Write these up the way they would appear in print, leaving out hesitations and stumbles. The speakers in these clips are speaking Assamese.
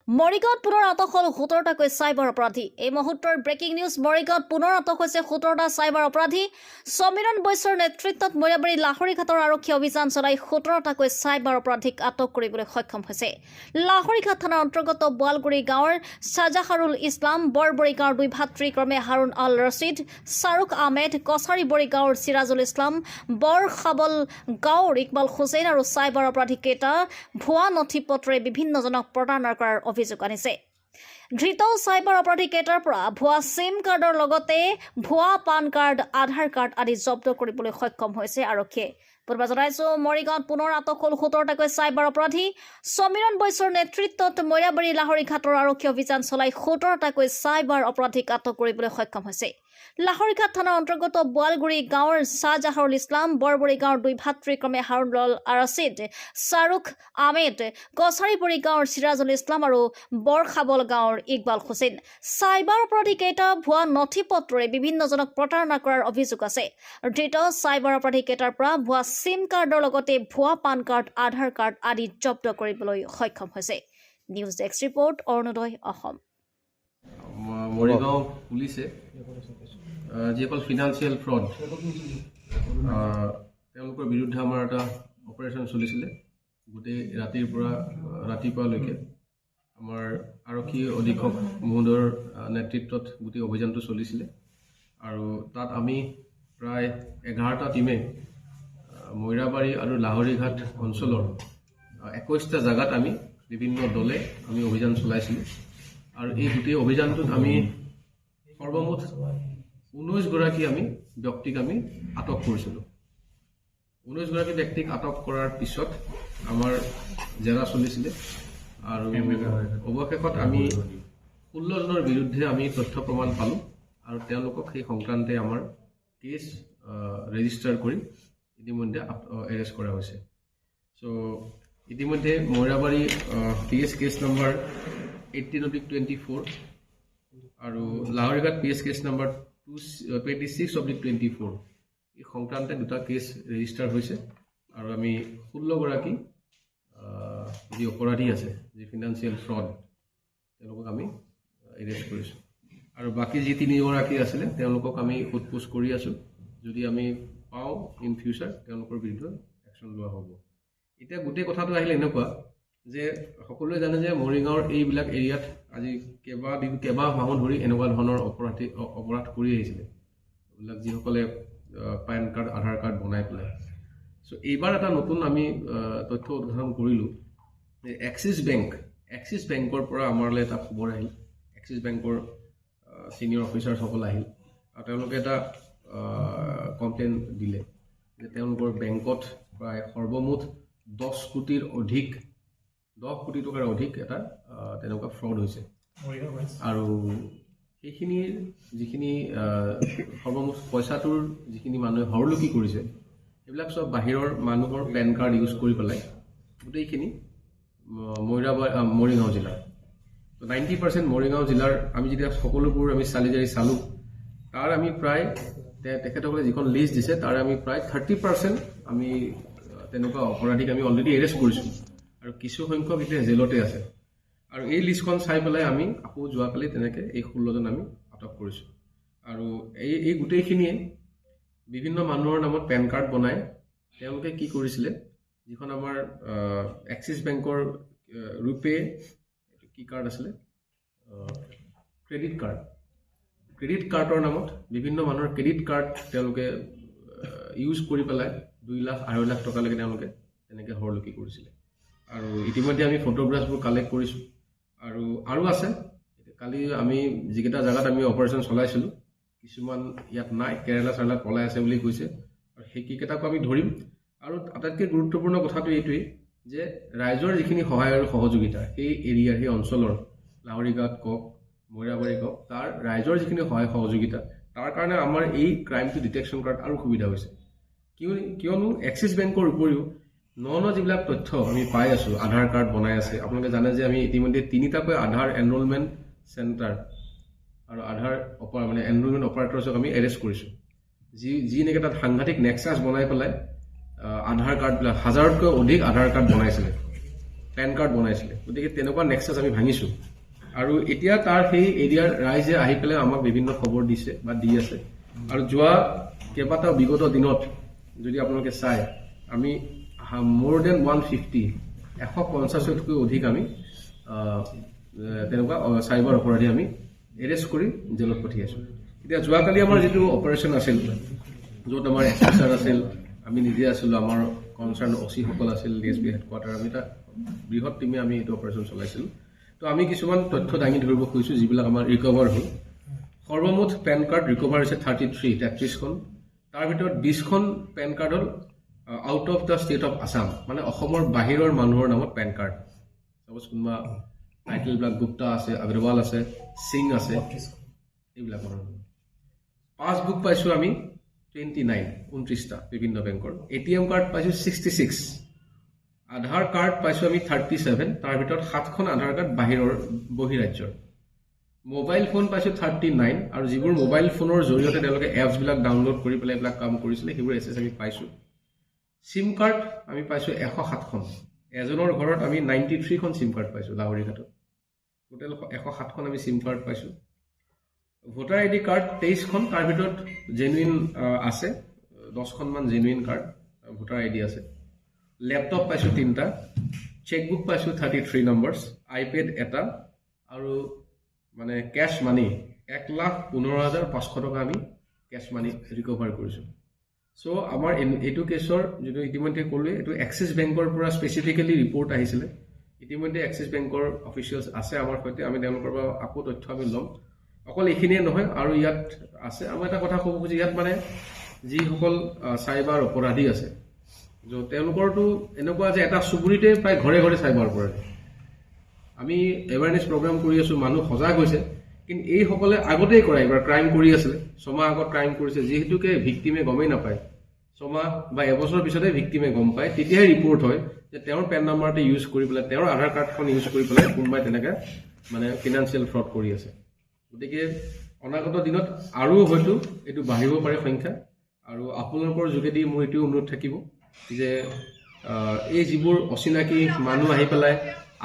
মৰিগাঁৱত পুনৰ আটক হ'ল 17টাকৈ চাইবাৰ অপৰাধী। এই মুহূৰ্তৰ ব্ৰেকিং নিউজ। মৰিগাঁৱত পুনৰ আটক হৈছে 17টা চাইবাৰ অপৰাধী। সমীৰণ বৈশ্যৰ নেতৃত্বত মৈৰাবাৰী লাহৰীঘাটৰ আৰক্ষী অভিযান চলাই 17টাকৈ চাইবাৰ অপৰাধীক আটক কৰিবলৈ সক্ষম হৈছে। লাহৰীঘাট থানাৰ অন্তৰ্গত বোৱালগুৰি গাঁৱৰ শ্বাজাহাৰুল ইছলাম, বৰবৰী গাঁৱৰ দুই ভাতৃ ক্ৰমে হাৰুণ আল ৰছিদ, শ্বাৰুখ আহমেদ, কছাৰীবৰী গাঁৱৰ চিৰাজুল ইছলাম, বৰখাবল গাঁৱৰ ইকবাল হুছেইন আৰু চাইবাৰ অপৰাধীকেইটা ভুৱা নথি পত্ৰৰে বিভিন্নজনক প্ৰতাৰণা কৰাৰ অভিযোগ আনিছে। ধৃত চাইবাৰ অপৰাধীকেইটাৰ পৰা ভুৱা চিম কাৰ্ডৰ লগতে ভুৱা পান কাৰ্ড, আধাৰ কাৰ্ড আদি জব্দ কৰিবলৈ সক্ষম হৈছে আৰক্ষীয়ে। পূৰ্বে জনাইছো, মৰিগাঁৱত পুনৰ আটক হ'ল 17টাকৈ চাইবাৰ অপৰাধী। সমীৰণ বৈশ্যৰ নেতৃত্বত মৈৰাবাৰী লাহৰীঘাটৰ আৰক্ষী অভিযান চলাই 17টাকৈ চাইবাৰ অপৰাধীক আটক কৰিবলৈ সক্ষম হৈছে। লাহৰীঘাট থানাৰ অন্তৰ্গত বোৱালগুৰি গাঁৱৰ শ্বাজাহাৰুল ইছলাম, বৰবৰী গাঁৱৰ দুই ভাতৃ ক্ৰমে হাৰুণ আল ৰছিদ, শ্বাৰুখ আহমেদ, কছাৰীবৰী গাঁৱৰ চিৰাজুল ইছলাম আৰু বৰখাবল গাঁৱৰ ইকবাল হুছেইন। চাইবাৰ অপৰাধীকেইটা ভুৱা নথি পত্ৰৰে বিভিন্নজনক প্ৰতাৰণা কৰাৰ অভিযোগ আছে। ধৃত চাইবাৰ অপৰাধীকেইটাৰ পৰা ভুৱা চিম কাৰ্ডৰ লগতে ভুৱা পান কাৰ্ড, আধাৰ কাৰ্ড আদি জব্দ কৰিবলৈ সক্ষম হৈছে। News desk report, Arunodoi Assam. Morigaon পুলিচে যিসকল ফিনান্সিয়েল ফ্ৰড তেওঁলোকৰ বিৰুদ্ধে আমাৰ এটা অপাৰেশ্যন চলিছিলে। গোটেই ৰাতিৰ পৰা ৰাতিপুৱালৈকে আমাৰ আৰক্ষী অধীক্ষক মহোদয়ৰ নেতৃত্বত গোটেই অভিযানটো চলিছিলে। আৰু তাত আমি প্ৰায় 11টা টিমে মৈৰাবাৰী আৰু লাহৰীঘাট অঞ্চলৰ 21টা জেগাত আমি বিভিন্ন দলে আমি অভিযান চলাইছিলোঁ। আৰু এই গোটেই অভিযানটোত আমি সৰ্বমুঠ 19গৰাকী আমি ব্যক্তিক আমি আটক কৰিছিলোঁ। 19গৰাকী ব্যক্তিক আটক কৰাৰ পিছত আমাৰ জেৰা চলিছিলে আৰু অৱশেষত আমি 16জনৰ বিৰুদ্ধে আমি তথ্য প্ৰমাণ পালোঁ আৰু তেওঁলোকক সেই সংক্ৰান্তে আমাৰ কেছ ৰেজিষ্টাৰ কৰি ইতিমধ্যে এৰেষ্ট কৰা হৈছে। চ' ইতিমধ্যে মৈৰাবাৰী কেছ নম্বৰ 18/24 আৰু লাহৰীঘাট কেছ নম্বৰ 26/24 এই সংক্ৰান্তে দুটা কেছ ৰেজিষ্টাৰ হৈছে আৰু আমি 16গৰাকী যি অপৰাধী আছে, যি ফিনান্সিয়েল ফ্ৰড, তেওঁলোকক আমি এৰেষ্ট কৰিছোঁ। আৰু বাকী যি 3গৰাকী আছিলে তেওঁলোকক আমি সোধ-পোছ কৰি আছোঁ। যদি আমি পাওঁ ইন ফিউচাৰ তেওঁলোকৰ বিৰুদ্ধে একশ্যন লোৱা হ'ব। এতিয়া গোটেই কথাটো আহিলে এনেকুৱা যে সকলোৱে জানে যে মৰিগাঁৱৰ এইবিলাক এৰিয়াত আজি কেইবামাহো ধৰি এনেকুৱা ধৰণৰ অপৰাধ কৰি আহিছিলে, এইবিলাক যিসকলে পেন কাৰ্ড, আধাৰ কাৰ্ড বনাই পেলাই। চ' এইবাৰ এটা নতুন আমি তথ্য উদ্ঘাটন কৰিলোঁ যে এক্সিছ বেংকৰ পৰা আমালৈ এটা খবৰ আহিল। এক্সিছ বেংকৰ ছিনিয়ৰ অফিচাৰসকল আহিল আৰু তেওঁলোকে এটা কমপ্লেইন দিলে যে তেওঁলোকৰ বেংকত প্ৰায় সৰ্বমুঠ 10 কোটি টকাৰ অধিক এটা তেনেকুৱা ফ্ৰড হৈছে। আৰু সেইখিনিৰ যিখিনি সৰ্বমুঠ পইচাটোৰ যিখিনি মানুহে হৰলুকি কৰিছে, সেইবিলাক চব বাহিৰৰ মানুহৰ পেন কাৰ্ড ইউজ কৰি পেলাই গোটেইখিনি মৰিগাঁও জিলাৰ 90% মৰিগাঁও জিলাৰ আমি যেতিয়া সকলোবোৰ আমি চালি চালোঁ, তাৰ আমি প্ৰায় তেখেতসকলে যিখন লিষ্ট দিছে তাৰ আমি প্ৰায় 30% আমি তেনেকুৱা অপৰাধীক আমি অলৰেডি এৰেষ্ট কৰিছোঁ আৰু কিছু সংখ্যক এতিয়া জেলতে আছে। আৰু এই লিষ্টখন চাই পেলাই আমি আকৌ যোৱাকালি তেনেকৈ এই 16জন আমি আটক কৰিছোঁ। আৰু এই গোটেইখিনিয়ে বিভিন্ন মানুহৰ নামত পেন কাৰ্ড বনাই তেওঁলোকে কি কৰিছিলে, যিখন আমাৰ এক্সিছ বেংকৰ ৰূপে কি কাৰ্ড আছিলে, ক্ৰেডিট কাৰ্ডৰ নামত বিভিন্ন মানুহৰ ক্ৰেডিট কাৰ্ড তেওঁলোকে ইউজ কৰি পেলাই 2 লাখ 2.5 লাখ টকালৈকে তেওঁলোকে তেনেকৈ হৰলুকি কৰিছিলে। আৰু ইতিমধ্যে আমি ফটোগ্ৰাফছবোৰ কালেক্ট কৰিছোঁ আৰু আছে। কালি আমি যিকেইটা জেগাত আমি অপাৰেশ্যন চলাইছিলোঁ, কিছুমান ইয়াত নাই, কেৰেলা পলাই আছে বুলি কৈছে, আৰু সেইকেইটাকো আমি ধৰিম। আৰু আটাইতকৈ গুৰুত্বপূৰ্ণ কথাটো এইটোৱেই যে ৰাইজৰ যিখিনি সহায় আৰু সহযোগিতা সেই এৰিয়াৰ, সেই অঞ্চলৰ লাহৰীঘাট কওক, মৈৰাবাৰী কওক, তাৰ ৰাইজৰ যিখিনি সহায় সহযোগিতা, তাৰ কাৰণে আমাৰ এই ক্ৰাইমটো ডিটেকশ্যন কৰাত আৰু সুবিধা হৈছে। কিয়নো এক্সিছ বেংকৰ উপৰিও যিবিলাক তথ্য আমি পাই আছোঁ, আধাৰ কাৰ্ড বনাই আছে। আপোনালোকে জানে যে আমি ইতিমধ্যে 3টাকৈ আধাৰ এনৰোলমেণ্ট চেণ্টাৰ আৰু আধাৰ এনৰোলমেণ্ট অপাৰেটৰ্ছক আমি এৰেষ্ট কৰিছোঁ, যি নেকি তাত সাংঘাতিক নেক্সাছ বনাই পেলাই আধাৰ কাৰ্ডবিলাক 1000তকৈ অধিক আধাৰ কাৰ্ড বনাইছিলে। পেন কাৰ্ড বনাইছিলে গতিকে তেনেকুৱা নেক্সাছ আমি ভাঙিছোঁ আৰু এতিয়া তাৰ সেই এৰিয়াৰ ৰাইজে আহি পেলাই আমাক বিভিন্ন খবৰ দিছে বা দি আছে আৰু যোৱা কেইবাটাও বিগত দিনত যদি আপোনালোকে চায় আমি মোৰ দেন 150তকৈ অধিক আমি তেনেকুৱা চাইবাৰ অপৰাধী আমি এৰেষ্ট কৰি জেলত পঠিয়াইছোঁ এতিয়া যোৱাকালি আমাৰ যিটো অপাৰেশ্যন আছিল য'ত আমাৰ এছএছআৰ আছিল আমি নিজে আছিলোঁ আমাৰ কনচাৰ্ণ অচিসকল আছিল ডিএছপি হেডকোৱাৰ্টাৰ আমি এটা বৃহৎ টিমে আমি এইটো অপাৰেশ্যন চলাইছিলোঁ তো আমি কিছুমান তথ্য দাঙি ধৰিব খুজিছোঁ যিবিলাক আমাৰ ৰিকভাৰ হ'ল সৰ্বমুঠ পেন কাৰ্ড ৰিকভাৰ হৈছে 33খন তাৰ ভিতৰত 20খন পেন কাৰ্ড হ'ল out of the state of Assam মানে অসমৰ বাহিৰৰ মানুহৰ নামত পেন কাৰ্ড চাপ'জ কোনোবা টাইটেলবিলাক গুপ্তা আছে আগৰৱাল আছে সিং আছে এইবিলাকৰ পাছবুক পাইছোঁ আমি 29টা বিভিন্ন বেংকৰ ATM কাৰ্ড পাইছোঁ 66 আধাৰ কাৰ্ড পাইছোঁ আমি 37 তাৰ ভিতৰত 7খন আধাৰ কাৰ্ড বাহিৰৰ বহিৰাজ্যৰ মোবাইল ফোন পাইছোঁ 39 আৰু যিবোৰ মোবাইল ফোনৰ জৰিয়তে তেওঁলোকে এপছবিলাক ডাউনলোড কৰি পেলাই এইবিলাক কাম কৰিছিলে সেইবোৰ এছেছ আমি পাইছোঁ চিম কাৰ্ড আমি পাইছোঁ 107খন এজনৰ ঘৰত আমি 93খন চিম কাৰ্ড পাইছোঁ লাহৰীঘাটত টোটেল 107খন আমি চিম কাৰ্ড পাইছোঁ ভোটাৰ আইডি কাৰ্ড 23খন তাৰ ভিতৰত জেনুইন আছে 10খনমান জেনুইন কাৰ্ড ভোটাৰ আইডি আছে লেপটপ পাইছোঁ 3টা চেকবুক পাইছোঁ 33 নম্বৰছ আইপেড এটা আৰু মানে কেছ মানি 1,15,500 টকা আমি কেছ মানি ৰিকভাৰ কৰিছোঁ চ' আমাৰ এইটো কেছৰ যিটো ইতিমধ্যে ক'লোৱে এইটো এক্সিছ বেংকৰ পৰা স্পেচিফিকেলি ৰিপৰ্ট আহিছিলে ইতিমধ্যে এক্সিছ বেংকৰ অফিচিয়েলছ আছে আমাৰ সৈতে আমি তেওঁলোকৰ পৰা আকৌ তথ্য আমি ল'ম অকল এইখিনিয়ে নহয় আৰু ইয়াত আছে আমাৰ এটা কথা ক'ব খুজি ইয়াত মানে যিসকল চাইবাৰ অপৰাধী আছে তেওঁলোকৰতো এনেকুৱা যে এটা চুবুৰীতে প্ৰায় ঘৰে ঘৰে চাইবাৰ অপৰাধী আমি এৱাৰনেছ প্ৰগ্ৰাম কৰি আছোঁ মানুহ সজাগ হৈছে কিন্তু এইসকলে আগতেই কৰা এইবাৰ ক্ৰাইম কৰি আছিলে ছমাহ আগত ক্ৰাইম কৰিছে যিহেতুকে ভিক্টিমে গমেই নাপায় ছমাহ বা এবছৰৰ পিছতে ভিক্টিমে গম পায় তেতিয়াহে ৰিপৰ্ট হয় যে তেওঁৰ পেন নাম্বাৰটো ইউজ কৰি পেলাই তেওঁৰ আধাৰ কাৰ্ডখন ইউজ কৰি পেলাই কোনোবাই তেনেকৈ মানে ফিনান্সিয়েল ফ্ৰড কৰি আছে গতিকে অনাগত দিনত আৰু হয়তো এইটো বাঢ়িব পাৰে সংখ্যা আৰু আপোনালোকৰ যোগেদি মোৰ এইটো অনুৰোধ থাকিব যে এই যিবোৰ অচিনাকি মানুহ আহি পেলাই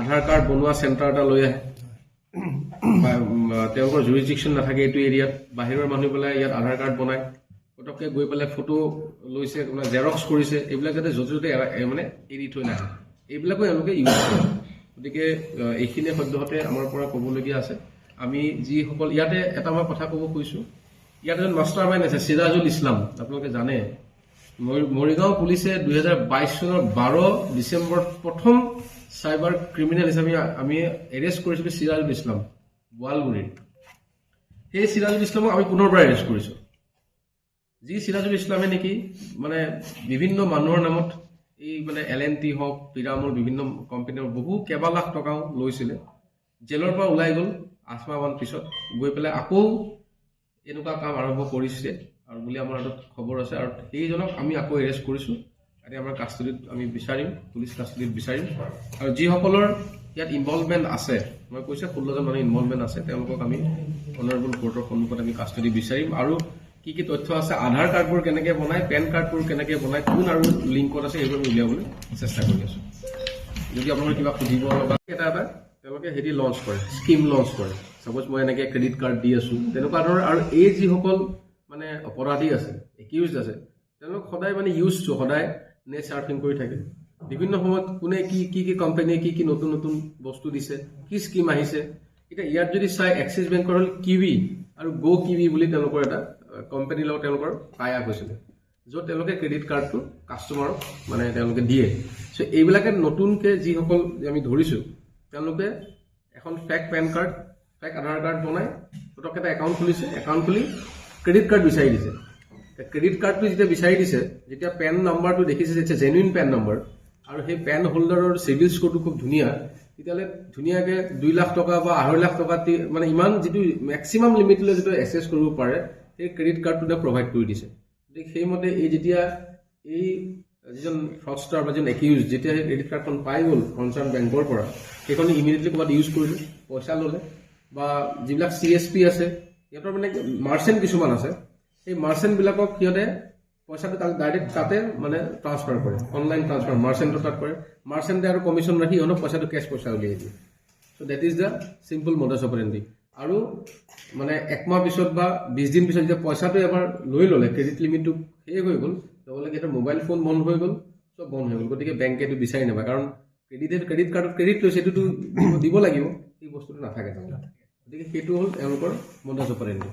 আধাৰ কাৰ্ড বনোৱা চেণ্টাৰ এটা লৈ আহে তেওঁলোকৰ জুৰিডিকশ্যন নাথাকে এইটো এৰিয়াত বাহিৰৰ মানুহ পেলাই ইয়াত আধাৰ কাৰ্ড বনায় পটককৈ গৈ পেলাই ফটো লৈছে জেৰক্স কৰিছে এইবিলাক যাতে য'তে য'তে মানে এৰি থৈ নাহে এইবিলাকো এওঁলোকে ইউজ কৰে গতিকে এইখিনিয়ে সদ্যহতে আমাৰ পৰা ক'বলগীয়া আছে আমি যিসকল ইয়াতে এটা মই কথা ক'ব খুজিছোঁ ইয়াত এজন মাষ্টাৰ মাইণ্ড আছে চিৰাজুল ইছলাম আপোনালোকে জানে মৰিগাঁও পুলিচে 2022 চনৰ 12 ডিচেম্বৰত প্ৰথম চাইবাৰ ক্ৰিমিনেল হিচাপে আমি এৰেষ্ট কৰিছিলোঁ চিৰাজুল ইছলাম বোৱালগুৰিৰ সেই চিৰাজুল ইছলামক আমি পুনৰ পৰা এৰেষ্ট কৰিছোঁ যি চিৰাজুল ইছলামে নেকি মানে বিভিন্ন মানুহৰ নামত এই মানে LNT হওক পিৰামল বিভিন্ন কোম্পানীৰ বহু কেইবা লাখ টকাও লৈছিলে জেলৰ পৰা ওলাই গ'ল 8 মাহমান পিছত গৈ পেলাই আকৌ এনেকুৱা কাম আৰম্ভ কৰিছে আৰু বুলি আমাৰ হাতত খবৰ আছে আৰু সেইজনক আমি আকৌ এৰেষ্ট কৰিছোঁ আৰু আমাৰ কাষ্টডিত আমি বিচাৰিম পুলিচ কাষ্টডিত বিচাৰিম আৰু যিসকলৰ ইয়াত ইনভলভমেণ্ট আছে মই কৈছোঁ 16জন মানুহ ইনভলভমেণ্ট আছে তেওঁলোকক আমি অনাৰেবল কোৰ্টৰ সন্মুখত আমি কাষ্টডি বিচাৰিম আৰু কি কি তথ্য আছে আধাৰ কাৰ্ডবোৰ কেনেকৈ বনায় পেন কাৰ্ডবোৰ কেনেকৈ বনায় কোন আৰু লিংকত আছে সেইবোৰ উলিয়াবলৈ চেষ্টা কৰি আছোঁ যদি আপোনালোকে কিবা সুধিব লগা এটা তেওঁলোকে হেৰি লঞ্চ কৰে স্কিম লঞ্চ কৰে চাপ'জ মই এনেকৈ ক্ৰেডিট কাৰ্ড দি আছোঁ তেনেকুৱা ধৰণৰ আৰু এই যিসকল মানে অপৰাধী আছে একিউজ আছে তেওঁলোক সদায় মানে ইউজটো সদায় নেট চাৰ্ফিং কৰি থাকে বিভিন্ন সময়ত কোনে কি কোম্পানীয়ে কি নতুন নতুন বস্তু দিছে কি স্কিম আহিছে এতিয়া ইয়াত যদি চাই এক্সিছ বেংকৰ হ'ল কিৱি আৰু গ' কিৱি বুলি তেওঁলোকৰ এটা কোম্পানীৰ লগত তেওঁলোকৰ টাই আপ হৈছিলে য'ত তেওঁলোকে ক্ৰেডিট কাৰ্ডটো কাষ্টমাৰক মানে তেওঁলোকে দিয়ে চ' এইবিলাকে নতুনকৈ যিসকল আমি ধৰিছোঁ তেওঁলোকে এখন ফেক পেন কাৰ্ড ফেক আধাৰ কাৰ্ড বনাই পটককৈ এটা একাউণ্ট খুলিছে একাউণ্ট খুলি ক্ৰেডিট কাৰ্ড বিচাৰি দিছে ক্ৰেডিট কাৰ্ডটো যেতিয়া বিচাৰি দিছে যেতিয়া পেন নাম্বাৰটো দেখিছে যেতিয়া জেনুইন পেন নাম্বাৰ আৰু সেই পেন হোল্ডাৰৰ চিভিল স্ক'ৰটো খুব ধুনীয়া তেতিয়াহ'লে ধুনীয়াকৈ 2 লাখ টকা বা 2.5 লাখ টকা মানে ইমান যিটো মেক্সিমাম লিমিটলৈ যিটো এক্সেছ কৰিব পাৰে সেই ক্ৰেডিট কাৰ্ডটো প্ৰভাইড কৰি দিছে গতিকে সেইমতে এই যেতিয়া এই যিজন ফ্ৰডষ্টাৰ বা যিজন একিউজ যেতিয়া সেই ক্ৰেডিট কাৰ্ডখন পাই গ'ল কনচাৰ্ণ বেংকৰ পৰা সেইখন ইমিডিয়েটলি ক'ৰবাত ইউজ কৰিলে পইচা ল'লে বা যিবিলাক CSP আছে সিহঁতৰ মানে মাৰ্চেণ্ট কিছুমান আছে সেই মাৰ্চেণ্টবিলাকক সিহঁতে পইচাটো ডাইৰেক্ট তাতে মানে ট্ৰান্সফাৰ কৰে, অনলাইন ট্ৰান্সফাৰ মাৰ্চেণ্টৰ তাত কৰে, মাৰ্চেণ্টে আৰু কমিশ্যন ৰাখি সিহঁতক পইচাটো কেছ পইচা উলিয়াই দিয়ে। So' that is the simple modus operandi. আৰু মানে একমাহ পিছত বা 20 দিন পিছত যেতিয়া পইচাটো এবাৰ লৈ ল'লে, ক্ৰেডিট লিমিটটো শেষ হৈ গ'ল, লগে লগে এটা মোবাইল ফোন বন্ধ হৈ গ'ল, চব বন্ধ হৈ গ'ল। গতিকে বেংকে এইটো বিচাৰি নাপায়, কাৰণ ক্ৰেডিট কাৰ্ডত ক্ৰেডিট লৈছে, সেইটোতো দিব লাগিব, সেই বস্তুটো নাথাকে তাৰমানে। গতিকে সেইটো হ'ল তেওঁলোকৰ মডাছ অপাৰেণ্ডি।